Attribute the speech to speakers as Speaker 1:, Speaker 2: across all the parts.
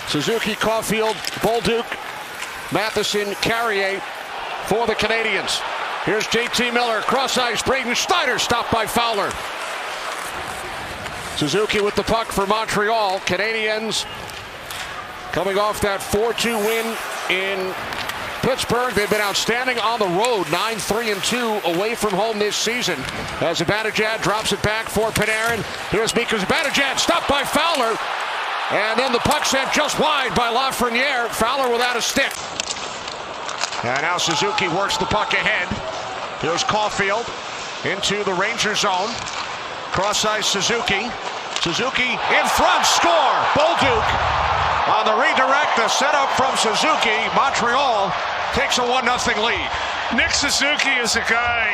Speaker 1: Suzuki, Caulfield, Bolduc, Matheson, Carrier for the Canadiens. Here's JT Miller, cross ice, Braden Schneider stopped by Fowler. Suzuki with the puck for Montreal. Canadiens coming off that 4-2 win in Pittsburgh. They've been outstanding on the road, 9-3-2 away from home this season. As Zibanejad drops it back for Panarin. Here's Mika Zibanejad, stopped by Fowler. And then the puck sent just wide by Lafreniere. Fowler without a stick. And now Suzuki works the puck ahead. Here's Caulfield into the Rangers zone. Cross ice Suzuki. Suzuki in front, score! Bolduc on the redirect, the setup from Suzuki. Montreal takes a 1-0 lead.
Speaker 2: Nick Suzuki is a guy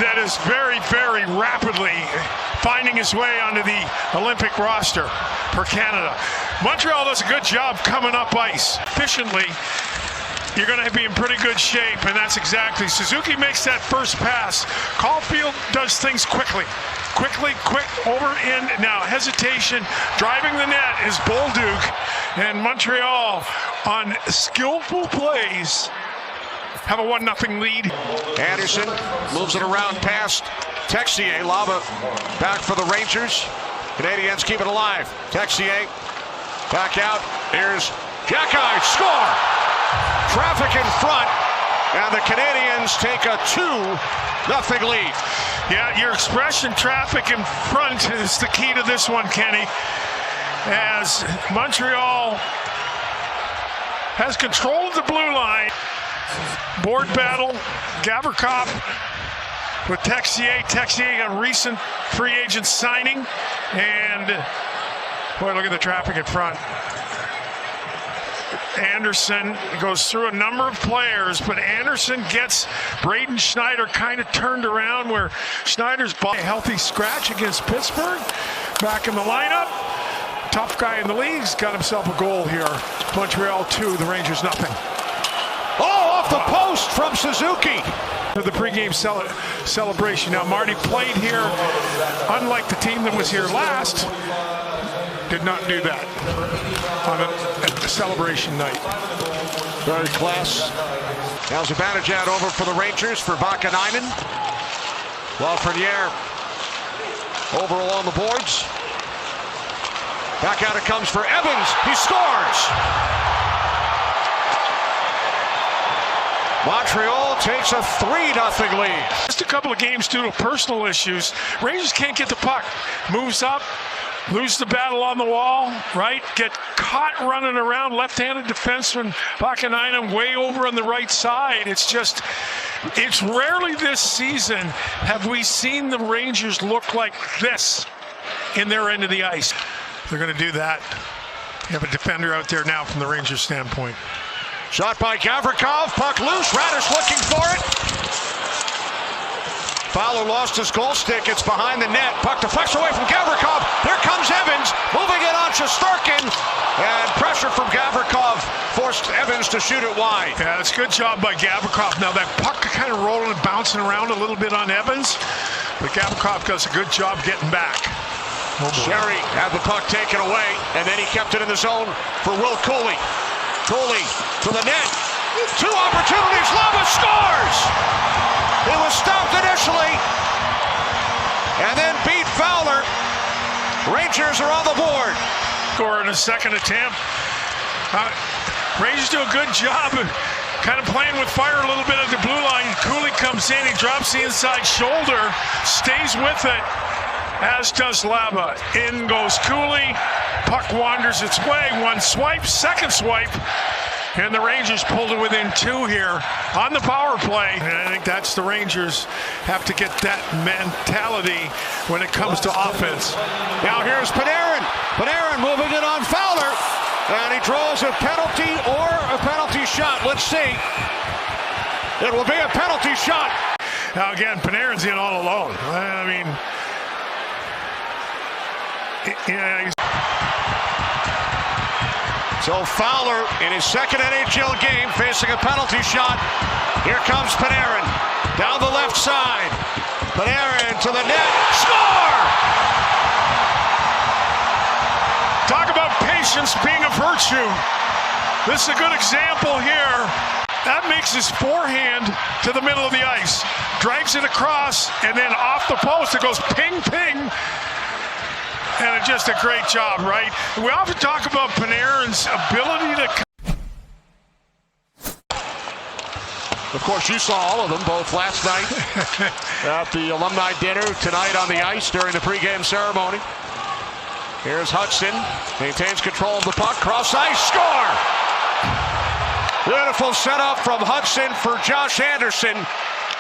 Speaker 2: that is very, very rapidly finding his way onto the Olympic roster for Canada. Montreal does a good job coming up ice efficiently. You're going to be in pretty good shape, and that's exactly. Suzuki makes that first pass. Caulfield does things quickly, quick, over, in, now hesitation. Driving the net is Bolduc, and Montreal on skillful plays have a 1-0 lead.
Speaker 1: Anderson moves it around past Texier. Lava back for the Rangers. Canadiens keep it alive. Texier back out. Here's Jacky, score! Traffic in front, and the Canadiens take a 2-0 lead.
Speaker 2: Yeah, your expression, traffic in front, is the key to this one, Kenny. As Montreal has control of the blue line. Board battle, Gavrikov with Texier. Texier, a recent free agent signing. And, boy, look at the traffic in front. Anderson goes through a number of players, but Anderson gets Braden Schneider kind of turned around where Schneider's ball. A healthy scratch against Pittsburgh. Back in the lineup. Tough guy in the league's got himself a goal here. Montreal 2, the Rangers nothing.
Speaker 1: Oh, off the post from Suzuki.
Speaker 2: The pregame celebration. Now, Marty played here, unlike the team that was here last. Did not do that on a celebration night.
Speaker 1: Very class. Now Zibanejad over for the Rangers for Vakanainen. Lafreniere over along the boards. Back out it comes for Evans. He scores! Montreal takes a 3-0 lead.
Speaker 2: Just a couple of games due to personal issues. Rangers can't get the puck. Moves up. Lose the battle on the wall, right? Get caught running around. Left-handed defenseman Vakanainen way over on the right side. It's rarely this season have we seen the Rangers look like this in their end of the ice. They're going to do that. You have a defender out there now from the Rangers standpoint.
Speaker 1: Shot by Gavrikov, puck loose. Radish looking for it. Fowler lost his goal stick. It's behind the net. Puck deflects away from Gavrikov. Here comes Evans, moving it on Shesterkin. And pressure from Gavrikov forced Evans to shoot it wide.
Speaker 2: Yeah, it's a good job by Gavrikov. Now that puck kind of rolling and bouncing around a little bit on Evans. But Gavrikov does a good job getting back.
Speaker 1: Sherry had the puck taken away, and then he kept it in the zone for Will Cooley. Cooley to the net. 2 opportunities. Lava scores! It was stopped initially, and then beat Fowler. Rangers are on the board.
Speaker 2: Score in a second attempt. Rangers do a good job of kind of playing with fire a little bit at the blue line. Cooley comes in, he drops the inside shoulder, stays with it, as does Lava. In goes Cooley, puck wanders its way, 1 swipe, 2nd swipe, and the Rangers pulled it within 2 here on the power play. And I think that's the Rangers have to get that mentality when it comes to offense.
Speaker 1: Now here's Panarin. Panarin moving it on Fowler. And he draws a penalty or a penalty shot. Let's see. It will be a penalty shot.
Speaker 2: Now again, Panarin's in all alone. I mean, yeah,
Speaker 1: so Fowler in his 2nd NHL game facing a penalty shot. Here comes Panarin down the left side. Panarin to the net. Score!
Speaker 2: Talk about pace. patience being a virtue. This is a good example here. That makes his forehand to the middle of the ice. Drives it across, and then off the post, it goes ping, ping. And it's just a great job, right? We often talk about Panarin's ability to...
Speaker 1: Of course, you saw all of them, both last night at the alumni dinner, tonight on the ice during the pregame ceremony. Here's Hudson, maintains control of the puck, cross ice, score! Beautiful setup from Hudson for Josh Anderson,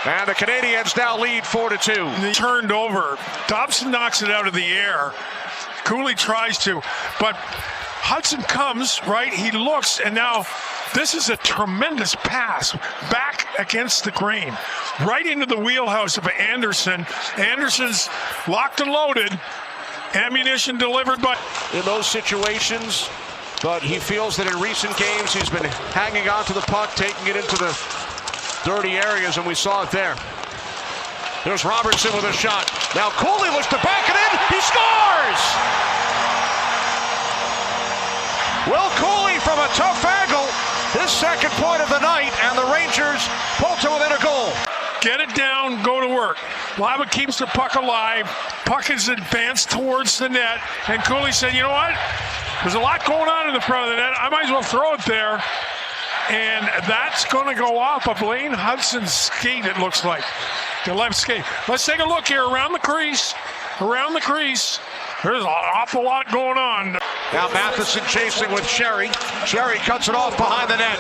Speaker 1: and the Canadiens now lead 4-2.
Speaker 2: They turned over. Dobson knocks it out of the air. Cooley tries to, but Hudson comes, right? He looks, and now this is a tremendous pass back against the grain, right into the wheelhouse of Anderson. Anderson's locked and loaded. Ammunition delivered by...
Speaker 1: In those situations, but he feels that in recent games he's been hanging on to the puck, taking it into the dirty areas, and we saw it there. There's Robertson with a shot. Now Cooley looks to back it in. He scores! Will Cooley from a tough angle. His second point of the night, and the Rangers pull to within a goal.
Speaker 2: Get it down, go to work. Lava keeps the puck alive. Puck is advanced towards the net, and Cooley said, you know what? There's a lot going on in the front of the net. I might as well throw it there. And that's going to go off of Blaine Hudson's skate, it looks like. The left skate. Let's take a look here around the crease. Around the crease. There's an awful lot going on.
Speaker 1: Now Matheson chasing with Sherry. Sherry cuts it off behind the net.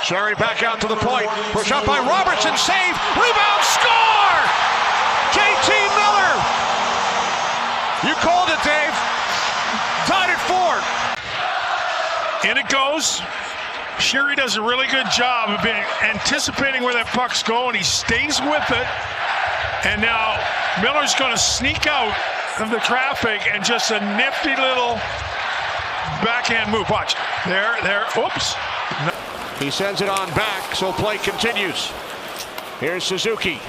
Speaker 1: Sherry back out to the point. Push up by Robertson. Save. Rebound. Score! JT Miller. You called it, Dave. Tied it 4.
Speaker 2: In it goes. Sherry does a really good job of anticipating where that puck's going. He stays with it. And now Miller's going to sneak out of the traffic, and just a nifty little backhand move. Watch. There. Oops.
Speaker 1: He sends it on back, so play continues. Here's Suzuki.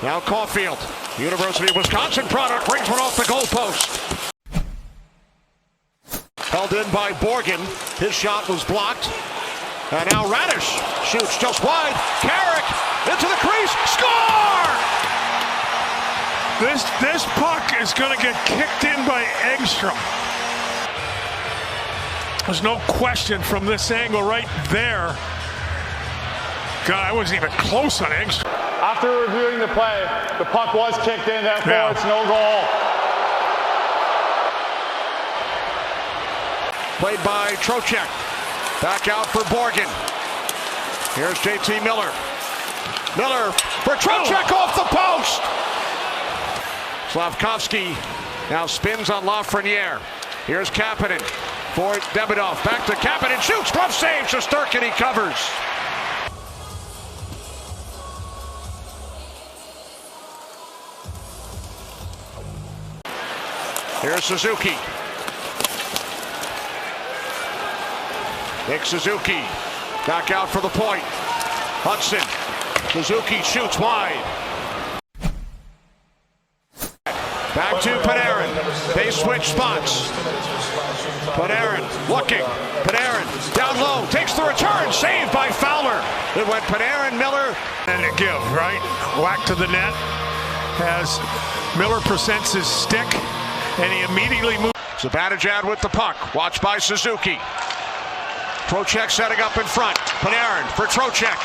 Speaker 1: Now Caulfield. University of Wisconsin product, brings one off the goalpost. Held in by Borgen. His shot was blocked. And now Radish shoots just wide. Carrick into the crease. Score!
Speaker 2: This puck is going to get kicked in by Engstrom. There's no question from this angle right there. God, I wasn't even close on Engstrom.
Speaker 3: After reviewing the play, the puck was kicked in, therefore it's no goal.
Speaker 1: Played by Trocheck. Back out for Borgen. Here's JT Miller. Miller for Trocheck off the post. Slavkovsky now spins on Lafreniere. Here's Kapanen for Demidov. Back to Kapanen. Shoots. Glove save. Shesterkin, he covers. Here's Suzuki. Nick Suzuki back out for the point. Hudson. Suzuki shoots wide. Back to Panarin. They switch spots. Panarin looking. Panarin down low. Takes the return. Saved by Fowler. It went Panarin, Miller.
Speaker 2: And a give, right? Whack to the net. As Miller presents his stick. And he immediately moves.
Speaker 1: Zibanejad with the puck. Watched by Suzuki. Trocheck setting up in front. Panarin for Trocheck.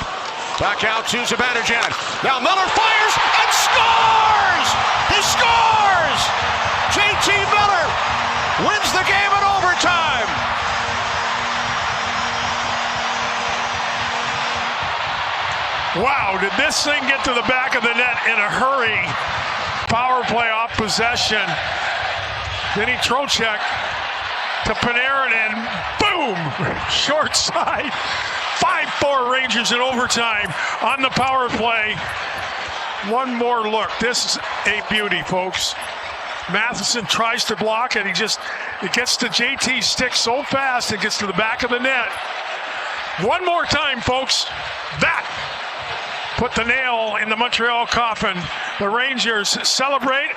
Speaker 1: Back out to Zibanejad. Now Miller fires and scores! He scores! JT Miller wins the game in overtime.
Speaker 2: Wow, did this thing get to the back of the net in a hurry? Power play off possession. Vinny Trocheck to Panarin, and boom! Short side. 5-4 Rangers in overtime on the power play. One more look. This is a beauty, folks. Matheson tries to block it. It gets to JT's stick so fast, it gets to the back of the net. One more time, folks. That put the nail in the Montreal coffin. The Rangers celebrate.